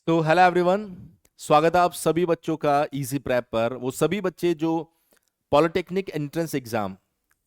तो hello everyone. स्वागत है आप सभी बच्चों का इजी प्रेप पर। वो सभी बच्चे जो पॉलिटेक्निक एंट्रेंस एग्जाम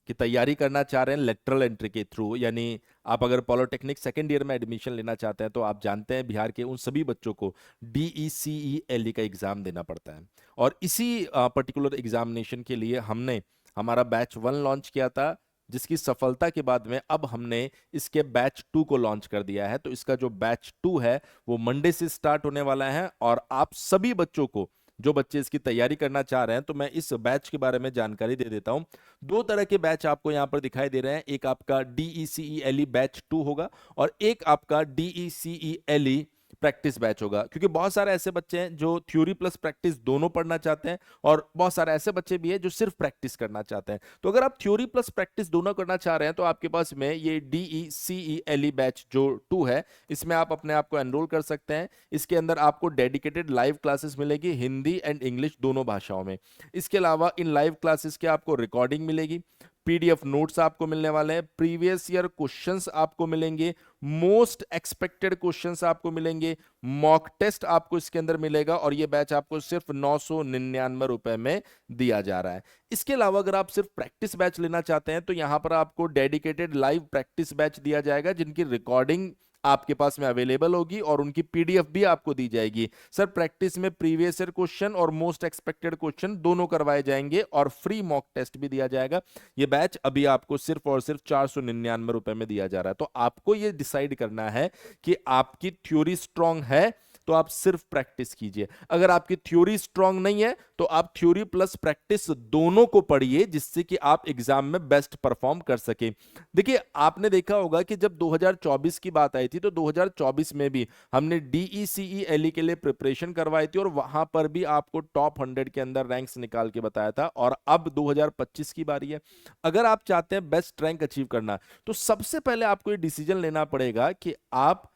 की तैयारी करना चाह रहे हैं लेटरल एंट्री के थ्रू, यानी आप अगर पॉलिटेक्निक सेकेंड ईयर में एडमिशन लेना चाहते हैं तो आप जानते हैं बिहार के उन सभी बच्चों को DECE का एग्जाम देना पड़ता है। और इसी पर्टिकुलर एग्जामिनेशन के लिए हमने हमारा बैच 1 लॉन्च किया था, जिसकी सफलता के बाद में अब हमने इसके बैच 2 को लॉन्च कर दिया है। तो इसका जो बैच 2 है वो मंडे से स्टार्ट होने वाला है। और आप सभी बच्चों को, जो बच्चे इसकी तैयारी करना चाह रहे हैं, तो मैं इस बैच के बारे में जानकारी दे देता हूं। दो तरह के बैच आपको यहां पर दिखाई दे रहे हैं। एक आपका DECE बैच 2 होगा और एक आपका DECE प्रैक्टिस बैच होगा। क्योंकि बहुत सारे ऐसे बच्चे हैं जो थ्योरी प्लस प्रैक्टिस दोनों पढ़ना चाहते हैं और बहुत सारे ऐसे बच्चे भी हैं जो सिर्फ प्रैक्टिस करना चाहते हैं। तो अगर आप थ्योरी प्लस प्रैक्टिस दोनों करना चाह रहे हैं तो आपके पास में ये DECE बैच जो 2 है, इसमें आप अपने आप को एनरोल कर सकते हैं। इसके अंदर आपको डेडिकेटेड लाइव क्लासेस मिलेगी हिंदी एंड इंग्लिश दोनों भाषाओं में। इसके अलावा इन लाइव क्लासेस के आपको रिकॉर्डिंग मिलेगी, PDF नोट्स आपको मिलने वाले हैं, प्रीवियस ईयर क्वेश्चंस आपको मिलेंगे, मोस्ट एक्सपेक्टेड क्वेश्चंस आपको मिलेंगे, मॉक टेस्ट आपको इसके अंदर मिलेगा। और ये बैच आपको सिर्फ 999 रुपए में दिया जा रहा है। इसके अलावा अगर आप सिर्फ प्रैक्टिस बैच लेना चाहते हैं तो यहां पर आपको डेडिकेटेड लाइव प्रैक्टिस बैच दिया जाएगा, जिनकी रिकॉर्डिंग आपके पास में अवेलेबल होगी और उनकी PDF भी आपको दी जाएगी। सर, प्रैक्टिस में प्रीवियस ईयर क्वेश्चन और मोस्ट एक्सपेक्टेड क्वेश्चन दोनों करवाए जाएंगे और फ्री मॉक टेस्ट भी दिया जाएगा। ये बैच अभी आपको सिर्फ और सिर्फ 499 रुपए में दिया जा रहा है। तो आपको ये डिसाइड करना है कि आपकी थ्योरी स्ट्रांग है तो आप सिर्फ प्रैक्टिस कीजिए। अगर आपकी थ्योरी स्ट्रांग नहीं है तो आप थ्योरी प्लस प्रैक्टिस दोनों को पढ़िए, जिससे कि आप एग्जाम में बेस्ट परफॉर्म कर सके। देखिए, आपने देखा होगा कि जब 2024 की बात आई थी तो 2024 में भी हमने DECE के लिए प्रिपरेशन करवाई थी और वहां पर भी आपको टॉप 100 के अंदर रैंक्स निकाल के बताया था। और अब 2025 की बारी है। अगर आप चाहते हैं बेस्ट रैंक अचीव करना तो सबसे पहले आपको ये डिसीजन लेना पड़ेगा कि आप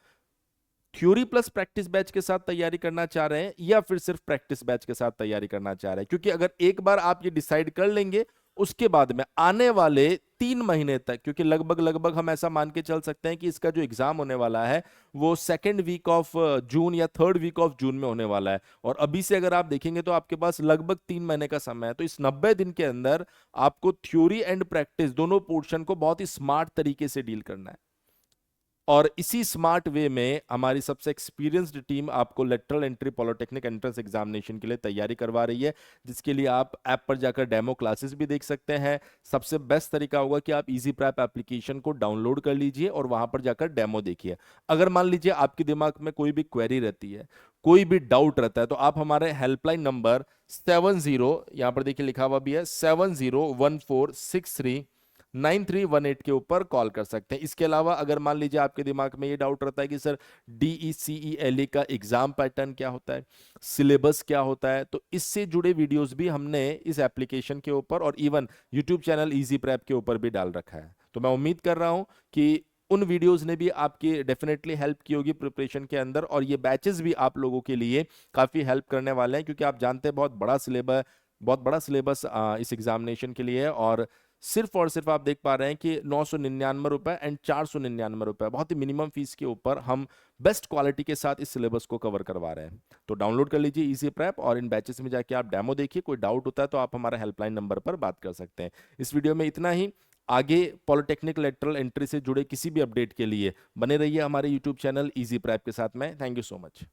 थ्योरी प्लस प्रैक्टिस बैच के साथ तैयारी करना चाह रहे हैं या फिर सिर्फ प्रैक्टिस बैच के साथ तैयारी करना चाह रहे हैं। क्योंकि अगर एक बार आप ये डिसाइड कर लेंगे, उसके बाद में आने वाले 3 महीने तक, क्योंकि लगभग लगभग हम ऐसा मान के चल सकते हैं कि इसका जो एग्जाम होने वाला है वो सेकेंड वीक ऑफ जून या थर्ड वीक ऑफ जून में होने वाला है। और अभी से अगर आप देखेंगे तो आपके पास लगभग 3 महीने का समय है। तो इस 90 दिन के अंदर आपको थ्योरी एंड प्रैक्टिस दोनों पोर्शन को बहुत ही स्मार्ट तरीके से डील करना है। और इसी स्मार्ट वे में हमारी सबसे एक्सपीरियंस्ड टीम आपको lateral entry polytechnic entrance examination के लिए तैयारी करवा रही है, जिसके लिए आप ऐप पर जाकर डेमो क्लासेस भी देख सकते हैं। सबसे बेस्ट तरीका होगा कि आप इजी प्रैप एप्लीकेशन को डाउनलोड कर लीजिए और वहां पर जाकर डेमो देखिए। अगर मान लीजिए आपके दिमाग में कोई भी क्वेरी रहती है, कोई भी डाउट रहता है, तो आप हमारे हेल्पलाइन नंबर 70, यहां पर देखिए लिखा हुआ भी है, 7014639318 के ऊपर कॉल कर सकते हैं। इसके अलावा अगर मान लीजिए आपके दिमाग में ये डाउट रहता है कि सर DECE का एग्जाम पैटर्न क्या होता है, सिलेबस क्या होता है, तो इससे जुड़े वीडियोस भी हमने इस एप्लीकेशन के ऊपर और even YouTube channel easy prep के ऊपर भी डाल रखा है। तो मैं उम्मीद कर रहा हूं कि उन वीडियोस ने भी आपकी डेफिनेटली हेल्प की होगी प्रिपरेशन के अंदर। और ये बैचेस भी आप लोगों के लिए काफी हेल्प करने वाले हैं, क्योंकि आप जानते हैं बहुत बड़ा सिलेबस इस एग्जामिनेशन के लिए है। और सिर्फ आप देख पा रहे हैं कि 999 रुपए एंड 499 रुपए, बहुत ही मिनिमम फीस के ऊपर हम बेस्ट क्वालिटी के साथ इस सिलेबस को कवर करवा रहे हैं। तो डाउनलोड कर लीजिए इजी प्रेप और इन बैचेस में जाके आप डेमो देखिए। कोई डाउट होता है तो आप हमारा हेल्पलाइन नंबर पर बात कर सकते हैं। इस वीडियो में इतना ही। आगे पॉलिटेक्निक लेटरल एंट्री से जुड़े किसी भी अपडेट के लिए बने रहिए हमारे यूट्यूब चैनल इजी प्रेप के साथ में। Thank you so much.